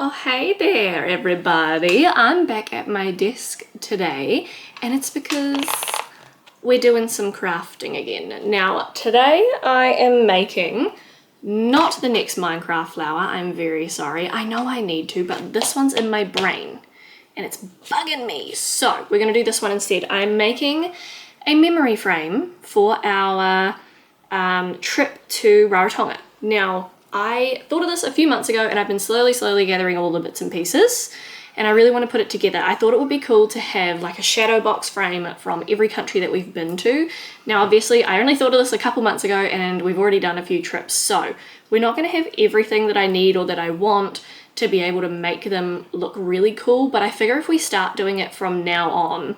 Oh, hey there everybody. I'm back at my desk today and it's because we're doing some crafting again. Now today I am making not the next Minecraft flower, I'm very sorry. I know I need to, but this one's in my brain and it's bugging me. So we're gonna do this one instead. I'm making a memory frame for our trip to Rarotonga. Now, I thought of this a few months ago and I've been slowly gathering all the bits and pieces and I really want to put it together. I thought it would be cool to have like a shadow box frame from every country that we've been to. Now obviously I only thought of this a couple months ago and we've already done a few trips, so we're not going to have everything that I need or that I want to be able to make them look really cool, but I figure if we start doing it from now on,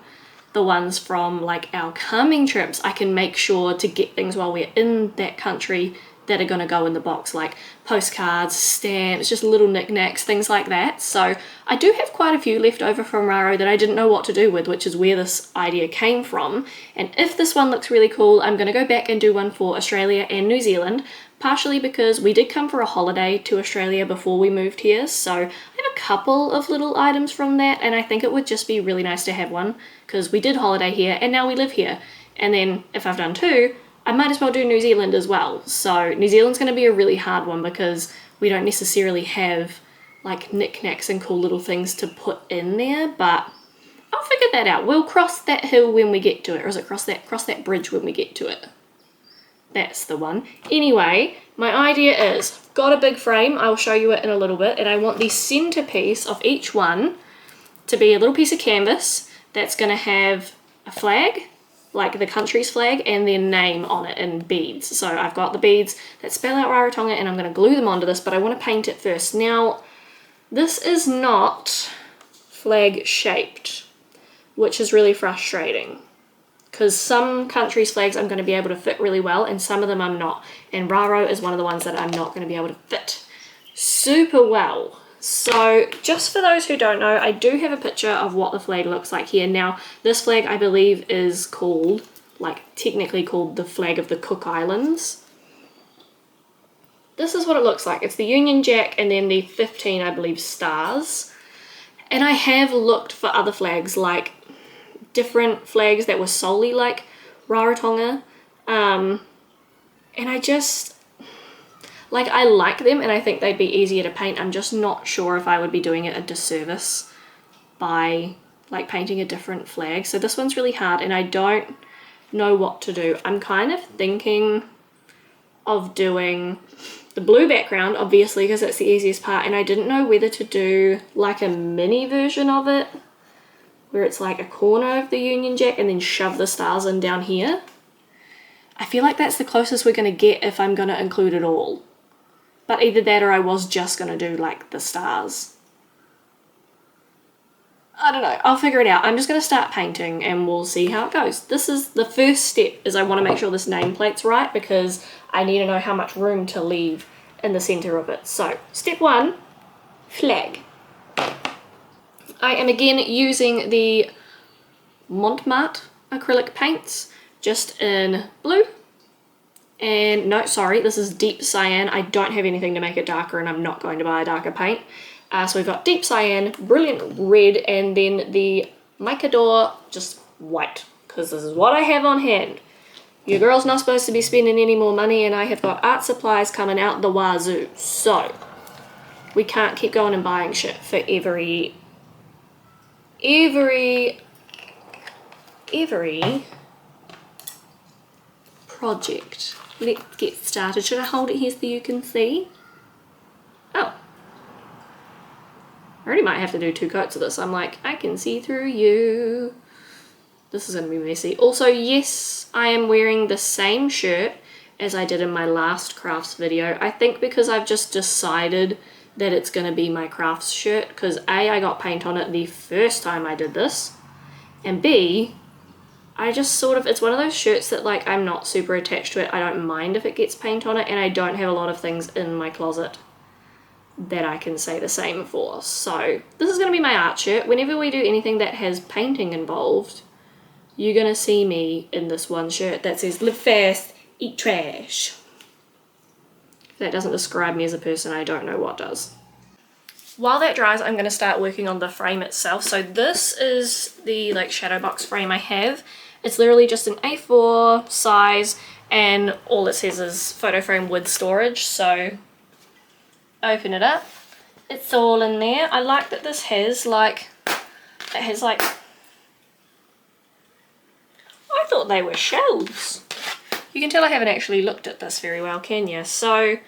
the ones from like our coming trips, I can make sure to get things while we're in that country that are going to go in the box, like postcards, stamps, just little knickknacks, things like that. So I do have quite a few left over from Raro that I didn't know what to do with, which is where this idea came from. And if this one looks really cool, I'm going to go back and do one for Australia and New Zealand, partially because we did come for a holiday to Australia before we moved here, so I have a couple of little items from that, and I think it would just be really nice to have one because we did holiday here and now we live here. And then if I've done two, I might as well do New Zealand as well. So New Zealand's going to be a really hard one because we don't necessarily have like knickknacks and cool little things to put in there, but I'll figure that out. We'll cross that hill when we get to it, or is it cross that bridge when we get to it? That's the one. Anyway, my idea is, got a big frame, I'll show you it in a little bit, and I want the centerpiece of each one to be a little piece of canvas that's going to have a flag, like the country's flag, and their name on it in beads. So I've got the beads that spell out Rarotonga and I'm going to glue them onto this, but I want to paint it first. Now, this is not flag shaped, which is really frustrating because some countries' flags I'm going to be able to fit really well and some of them I'm not. And Raro is one of the ones that I'm not going to be able to fit super well. So just for those who don't know, I do have a picture of what the flag looks like here. Now, this flag I believe is called, like technically called the flag of the Cook Islands. This is what it looks like. It's the Union Jack and then the 15, I believe, stars. And I have looked for other flags, like different flags that were solely like Rarotonga. And I just, like, I like them and I think they'd be easier to paint. I'm just not sure if I would be doing it a disservice by like painting a different flag. So this one's really hard and I don't know what to do. I'm kind of thinking of doing the blue background, obviously, because it's the easiest part, and I didn't know whether to do like a mini version of it where it's like a corner of the Union Jack and then shove the stars in down here. I feel like that's the closest we're going to get if I'm going to include it all. But either that or I was just going to do like the stars. I don't know, I'll figure it out. I'm just going to start painting and we'll see how it goes. This is the first step, is I want to make sure this nameplate's right because I need to know how much room to leave in the center of it. So step one, flag. I am again using the Montmartre acrylic paints, just in blue. And no, sorry, this is deep cyan. I don't have anything to make it darker and I'm not going to buy a darker paint. So we've got deep cyan, brilliant red, and then the Micador, just white, because this is what I have on hand. Your girl's not supposed to be spending any more money and I have got art supplies coming out the wazoo. So we can't keep going and buying shit for every project. Let's get started. Should I hold it here so you can see? Oh. I already might have to do 2 coats of this. I'm like, I can see through you. This is going to be messy. Also, yes, I am wearing the same shirt as I did in my last crafts video. I think because I've just decided that it's going to be my crafts shirt, because A, I got paint on it the first time I did this, and B, I just sort of, it's one of those shirts that like I'm not super attached to it. I don't mind if it gets paint on it, and I don't have a lot of things in my closet that I can say the same for. So this is going to be my art shirt. Whenever we do anything that has painting involved, you're going to see me in this one shirt that says live fast, eat trash. If that doesn't describe me as a person, I don't know what does. While that dries, I'm going to start working on the frame itself. So this is the like shadow box frame I have. It's literally just an A4 size, and all it says is photo frame with storage. So open it up. It's all in there. I like that this has like, it has like, I thought they were shelves. You can tell I haven't actually looked at this very well, can you? So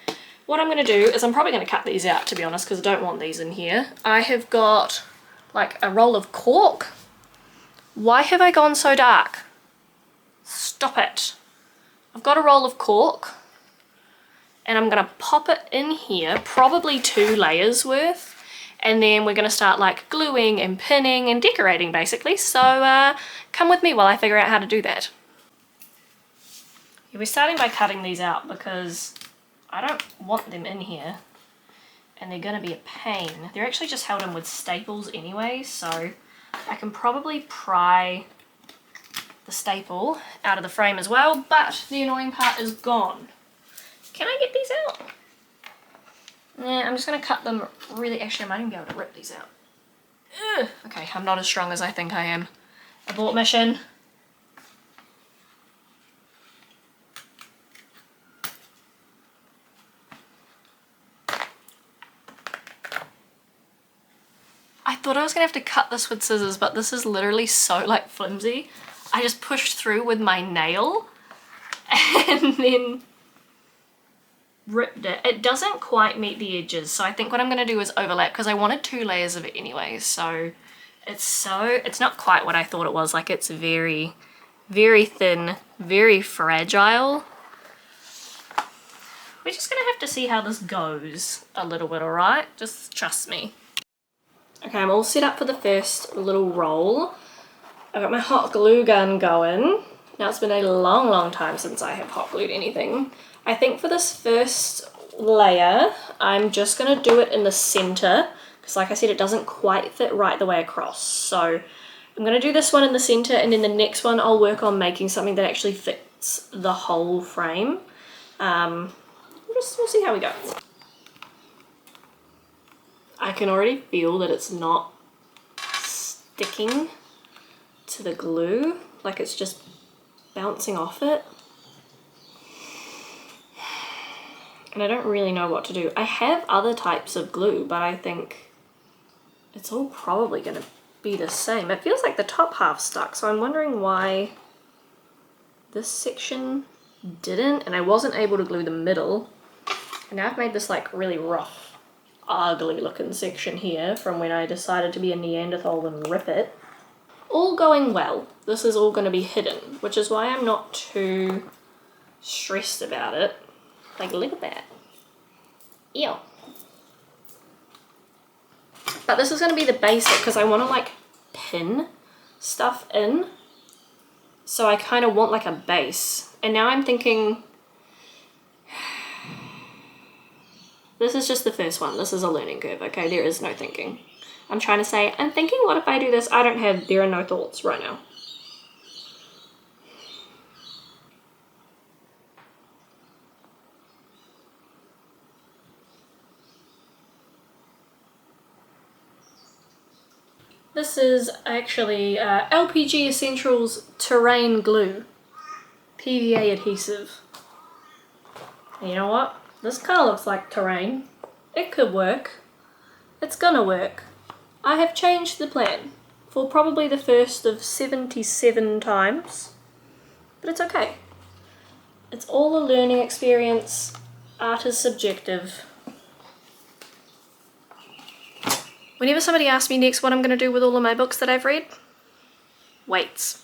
what I'm going to do is I'm probably going to cut these out, to be honest, because I don't want these in here. I have got like a roll of cork. Why have I gone so dark? Stop it. I've got a roll of cork and I'm going to pop it in here, probably 2 layers worth. And then we're going to start like gluing and pinning and decorating basically. So come with me while I figure out how to do that. Yeah, we're starting by cutting these out because I don't want them in here and they're going to be a pain. They're actually just held in with staples anyway, so I can probably pry the staple out of the frame as well, but the annoying part is gone. Can I get these out? Yeah, I'm just going to cut them really. Actually, I might even be able to rip these out. Ugh. Okay, I'm not as strong as I think I am. Abort mission. I thought I was gonna have to cut this with scissors, but this is literally so like flimsy. I just pushed through with my nail and then ripped it. It doesn't quite meet the edges, so I think what I'm gonna do is overlap because I wanted 2 layers of it anyway. So it's not quite what I thought it was. Like it's very, very thin, very fragile. We're just gonna have to see how this goes a little bit, alright? Just trust me. Okay, I'm all set up for the first little roll. I've got my hot glue gun going. Now it's been a long, long time since I have hot glued anything. I think for this first layer, I'm just gonna do it in the center because like I said, it doesn't quite fit right the way across. So I'm gonna do this one in the center and then the next one I'll work on making something that actually fits the whole frame. We'll see how we go. I can already feel that it's not sticking to the glue, like it's just bouncing off it. And I don't really know what to do. I have other types of glue, but I think it's all probably gonna be the same. It feels like the top half stuck, so I'm wondering why this section didn't, and I wasn't able to glue the middle. And now I've made this like really rough, ugly looking section here from when I decided to be a Neanderthal and rip it. All going well. This is all going to be hidden, which is why I'm not too stressed about it. Like, look at that. Ew. But this is going to be the basic because I want to like pin stuff in. So I kind of want like a base. And now I'm thinking, this is just the first one. This is a learning curve, okay? There is no thinking. I'm trying to say, I'm thinking, what if I do this? There are no thoughts right now. This is actually LPG Essentials Terrain Glue. PVA adhesive. And you know what? This kind of looks like terrain. It could work. It's gonna work. I have changed the plan for probably the first of 77 times, but it's okay. It's all a learning experience. Art is subjective. Whenever somebody asks me next what I'm gonna do with all of my books that I've read, weights.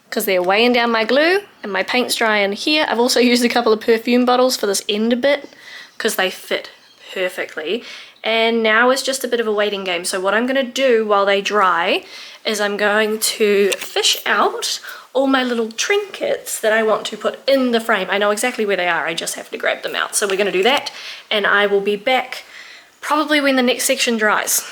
Because they're weighing down my glue and my paint's dry in here. I've also used a couple of perfume bottles for this end bit because they fit perfectly. And now it's just a bit of a waiting game. So what I'm going to do while they dry is I'm going to fish out all my little trinkets that I want to put in the frame. I know exactly where they are, I just have to grab them out. So we're going to do that and I will be back probably when the next section dries.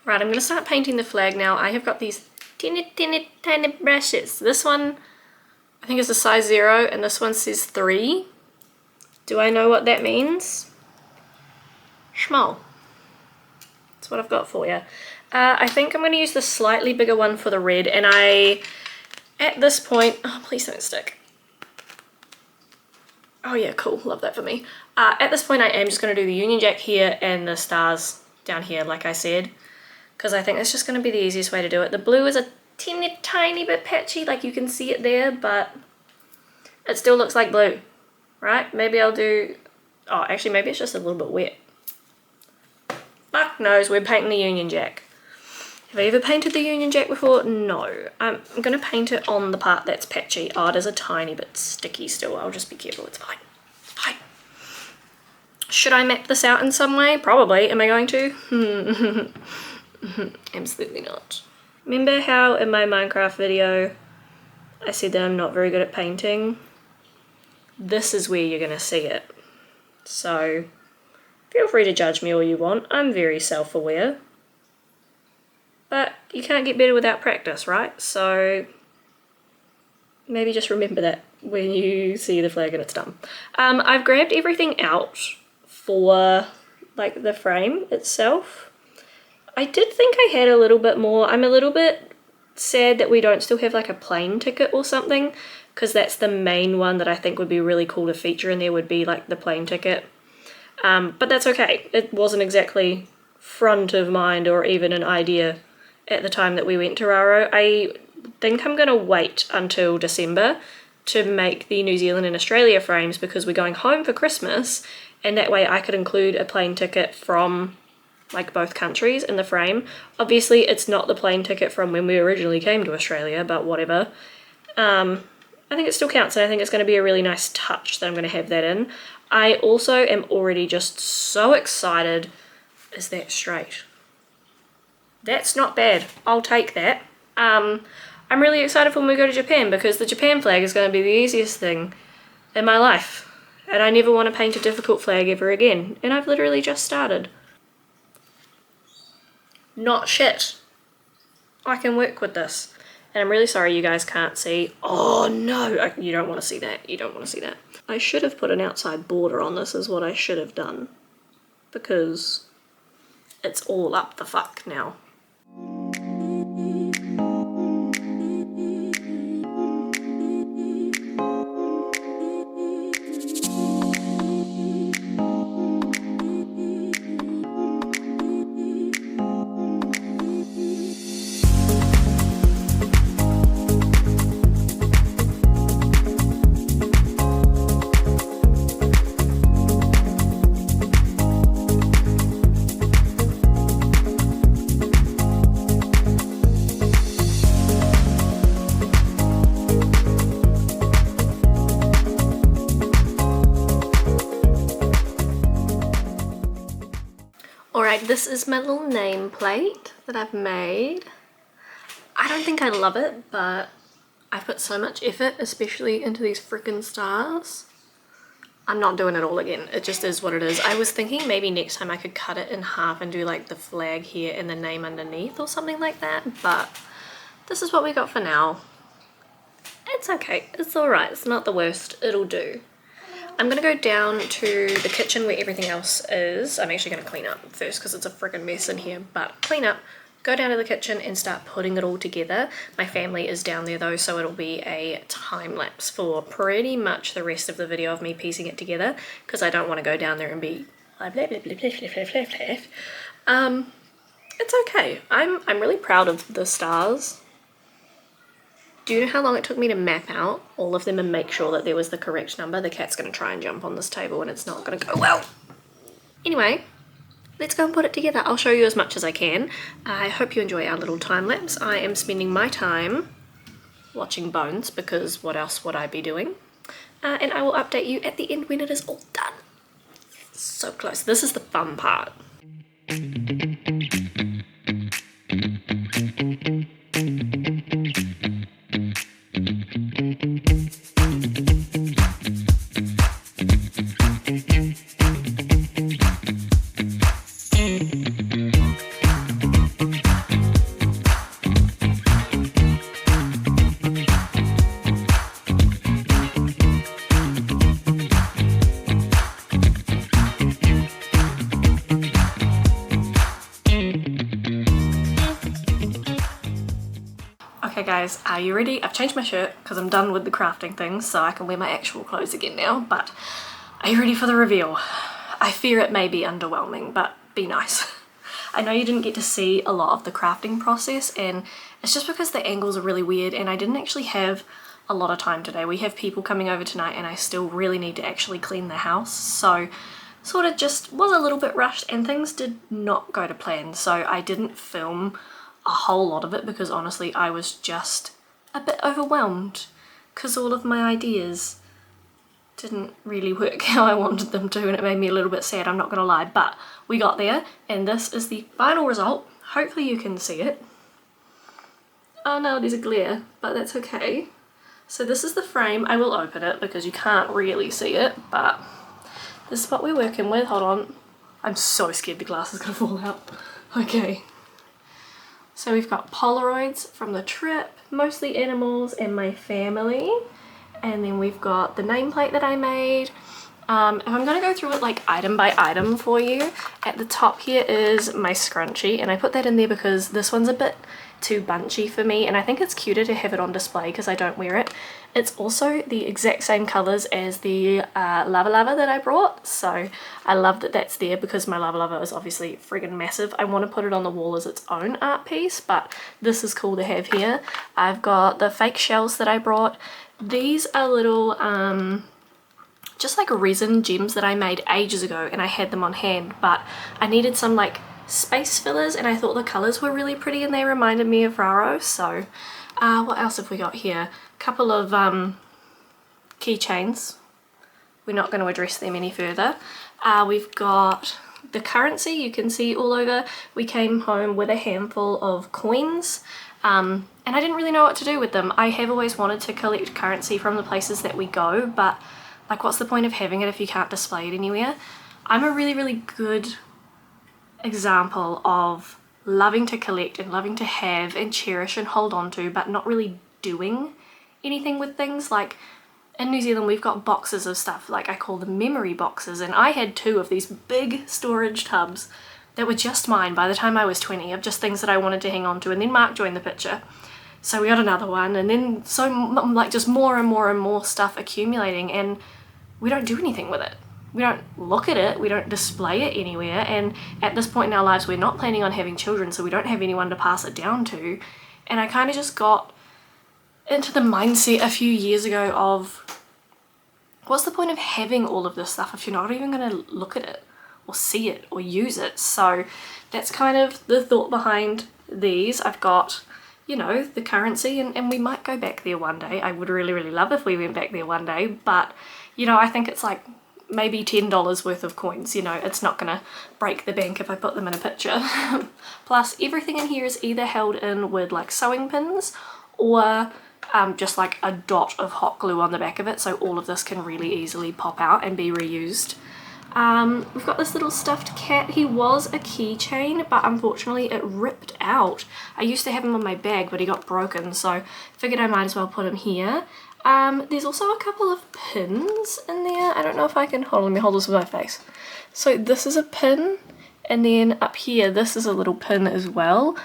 Right, I'm going to start painting the flag now. I have got these tiny brushes. This one, I think is a size 0, and this one says 3. Do I know what that means? Schmoll. That's what I've got for you. I think I'm going to use the slightly bigger one for the red, and at this point, oh, please don't stick. Oh yeah, cool, love that for me. At this point I am just going to do the Union Jack here and the stars down here, like I said, because I think that's just going to be the easiest way to do it. The blue is a tiny bit patchy, like you can see it there, but it still looks like blue, right? Maybe I'll do, oh actually maybe it's just a little bit wet. Fuck knows, we're painting the Union Jack. Have I ever painted the Union Jack before? No. I'm going to paint it on the part that's patchy. Oh, it is a tiny bit sticky still. I'll just be careful. It's fine. It's fine. Should I map this out in some way? Probably. Am I going to? Absolutely not. Remember how in my Minecraft video I said that I'm not very good at painting? This is where you're going to see it. So feel free to judge me all you want. I'm very self-aware. But you can't get better without practice, right? So maybe just remember that when you see the flag and it's done. I've grabbed everything out for like the frame itself. I did think I had a little bit more. I'm a little bit sad that we don't still have like a plane ticket or something, because that's the main one that I think would be really cool to feature in there, would be like the plane ticket. But that's okay. It wasn't exactly front of mind or even an idea at the time that we went to Raro. I think I'm going to wait until December to make the New Zealand and Australia frames, because we're going home for Christmas, and that way I could include a plane ticket from like both countries in the frame. Obviously it's not the plane ticket from when we originally came to Australia, but whatever. I think it still counts, and I think it's going to be a really nice touch that I'm going to have that in. I also am already just so excited. Is that straight? That's not bad. I'll take that. I'm really excited for when we go to Japan, because the Japan flag is going to be the easiest thing in my life. And I never want to paint a difficult flag ever again. And I've literally just started. Not shit. I can work with this. And I'm really sorry you guys can't see. Oh no, you don't want to see that. You don't want to see that. I should have put an outside border on this, is what I should have done. Because it's all up the fuck now. Alright, this is my little nameplate that I've made. I don't think I love it, but I put so much effort, especially into these freaking stars. I'm not doing it all again. It just is what it is. I was thinking maybe next time I could cut it in half and do like the flag here and the name underneath or something like that, but this is what we got for now. It's okay. It's alright. It's not the worst. It'll do. I'm gonna go down to the kitchen where everything else is. I'm actually gonna clean up first because it's a freaking mess in here, but clean up, go down to the kitchen and start putting it all together. My family is down there though, so it'll be a time lapse for pretty much the rest of the video of me piecing it together, because I don't want to go down there and be blah blah blah blah blah blah blah blah. It's okay. I'm really proud of the stars. Do you know how long it took me to map out all of them and make sure that there was the correct number? The cat's going to try and jump on this table and it's not going to go well. Anyway, let's go and put it together. I'll show you as much as I can. I hope you enjoy our little time lapse. I am spending my time watching Bones, because what else would I be doing? And I will update you at the end when it is all done. So close. This is the fun part. guys, are you ready? I've changed my shirt because I'm done with the crafting things, so I can wear my actual clothes again now, but are you ready for the reveal? I fear it may be underwhelming, but be nice. I know you didn't get to see a lot of the crafting process, and it's just because the angles are really weird and I didn't actually have a lot of time today. We have people coming over tonight and I still really need to actually clean the house, so sort of just was a little bit rushed and things did not go to plan, so I didn't film a whole lot of it because honestly I was just a bit overwhelmed because all of my ideas didn't really work how I wanted them to, and it made me a little bit sad, I'm not gonna lie, but we got there and this is the final result. Hopefully you can see it. Oh no, there's a glare, but that's okay. So this is the frame. I will open it because you can't really see it, but this is what we're working with. Hold on. I'm so scared the glass is gonna fall out. Okay. So we've got Polaroids from the trip, mostly animals and my family. And then we've got the nameplate that I made. I'm gonna go through it like item by item for you. At the top here is my scrunchie, and I put that in there because this one's a bit too bunchy for me, and I think it's cuter to have it on display because I don't wear it. It's also the exact same colours as the Lava Lava that I brought, so I love that that's there because my Lava Lava is obviously friggin' massive. I want to put it on the wall as its own art piece, but this is cool to have here. I've got the fake shells that I brought. These are little just like resin gems that I made ages ago and I had them on hand, but I needed some like space fillers and I thought the colours were really pretty and they reminded me of Raro. So what else have we got here? A couple of keychains. We're not going to address them any further. We've got the currency, you can see all over. We came home with a handful of coins and I didn't really know what to do with them. I have always wanted to collect currency from the places that we go, but like what's the point of having it if you can't display it anywhere? I'm a really good example of loving to collect and loving to have and cherish and hold on to, but not really doing anything with things. Like in New Zealand we've got boxes of stuff, like I call them memory boxes, and I had 2 of these big storage tubs that were just mine by the time I was 20 of just things that I wanted to hang on to, and then Mark joined the picture. So we got another one, and then so like just more and more stuff accumulating, and we don't do anything with it. We don't look at it, we don't display it anywhere, and at this point in our lives we're not planning on having children, so we don't have anyone to pass it down to. And I kind of just got into the mindset a few years ago of what's the point of having all of this stuff if you're not even going to look at it or see it or use it? So that's kind of the thought behind these. I've got, you know, the currency, and we might go back there one day. I would really love if we went back there one day, but you know, I think it's like maybe $10 worth of coins, you know, it's not gonna break the bank if I put them in a picture. Plus everything in here is either held in with like sewing pins or just like a dot of hot glue on the back of it, so all of this can really easily pop out and be reused. We've got this little stuffed cat. He was a keychain, but unfortunately it ripped out. I used to have him on my bag, but he got broken, so figured I might as well put him here. There's also a couple of pins in there. I don't know if I can hold, let me hold this with my face. So this is a pin, and then up here this is a little pin as well.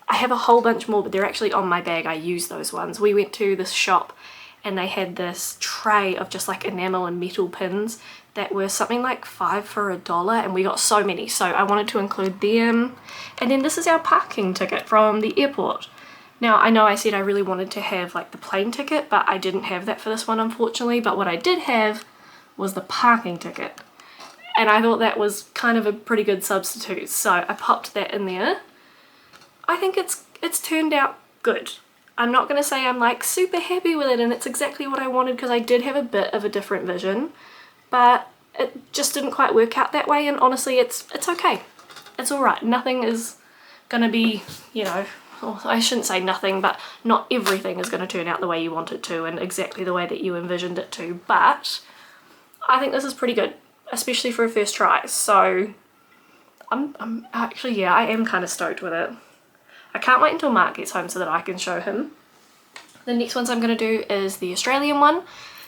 I have a whole bunch more, but they're actually on my bag. I use those ones. We went to this shop and they had this tray of just like enamel and metal pins that were something like 5 for $1, and we got so many, so I wanted to include them. And then this is our parking ticket from the airport. Now, I know I said I really wanted to have like the plane ticket, but I didn't have that for this one, unfortunately. But what I did have was the parking ticket. And I thought that was kind of a pretty good substitute, so I popped that in there. I think it's turned out good. I'm not going to say I'm like super happy with it and it's exactly what I wanted, because I did have a bit of a different vision, but it just didn't quite work out that way, and honestly it's okay. It's alright. Nothing is going to be, you know, well, I shouldn't say nothing, but not everything is going to turn out the way you want it to and exactly the way that you envisioned it to, but I think this is pretty good, especially for a first try. So I'm actually, yeah, I am kind of stoked with it. I can't wait until Mark gets home so that I can show him. The next ones I'm going to do is the Australian one,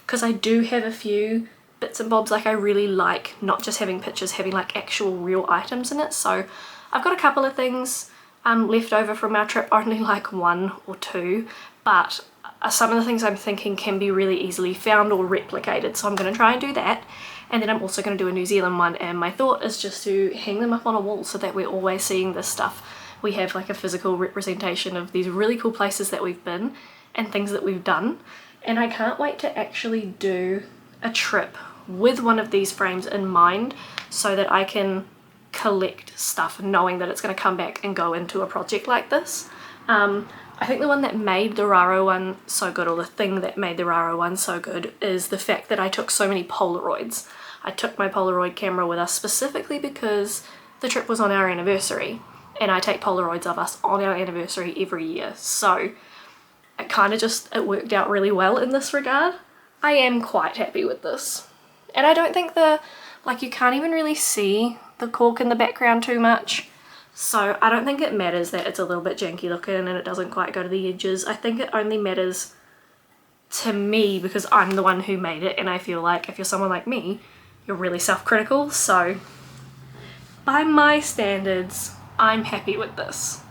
because I do have a few bits and bobs. Like I really like not just having pictures, having like actual real items in it. So I've got a couple of things left over from our trip, only like 1 or 2, but some of the things I'm thinking can be really easily found or replicated, so I'm going to try and do that. And then I'm also going to do a New Zealand one, and my thought is just to hang them up on a wall so that we're always seeing this stuff. We have like a physical representation of these really cool places that we've been and things that we've done. And I can't wait to actually do a trip with one of these frames in mind so that I can collect stuff knowing that it's going to come back and go into a project like this. I think the one that made the Raro one so good, or the thing that made the Raro one so good, is the fact that I took so many Polaroids. I took my Polaroid camera with us specifically because the trip was on our anniversary, and I take Polaroids of us on our anniversary every year, so it worked out really well in this regard. I am quite happy with this. And I don't think you can't even really see the cork in the background too much. So I don't think it matters that it's a little bit janky looking and it doesn't quite go to the edges. I think it only matters to me because I'm the one who made it, and I feel like if you're someone like me, you're really self-critical. So by my standards, I'm happy with this.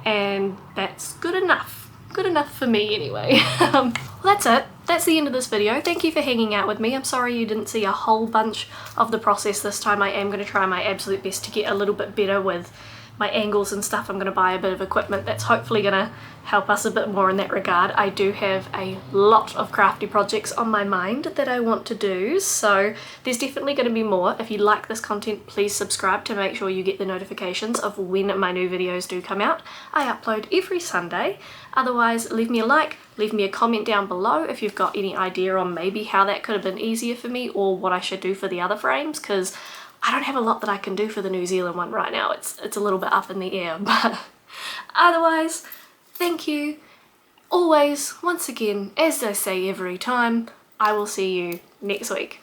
And that's good enough. Good enough for me anyway. Well, that's it. That's the end of this video. Thank you for hanging out with me. I'm sorry you didn't see a whole bunch of the process this time. I am going to try my absolute best to get a little bit better with my angles and stuff. I'm going to buy a bit of equipment that's hopefully going to help us a bit more in that regard. I do have a lot of crafty projects on my mind that I want to do, so there's definitely going to be more. If you like this content, please subscribe to make sure you get the notifications of when my new videos do come out. I upload every Sunday. Otherwise, leave me a like, leave me a comment down below if you've got any idea on maybe how that could have been easier for me or what I should do for the other frames, because I don't have a lot that I can do for the New Zealand one right now. It's a little bit up in the air, but otherwise, thank you. Always, once again, as I say every time, I will see you next week.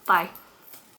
Bye.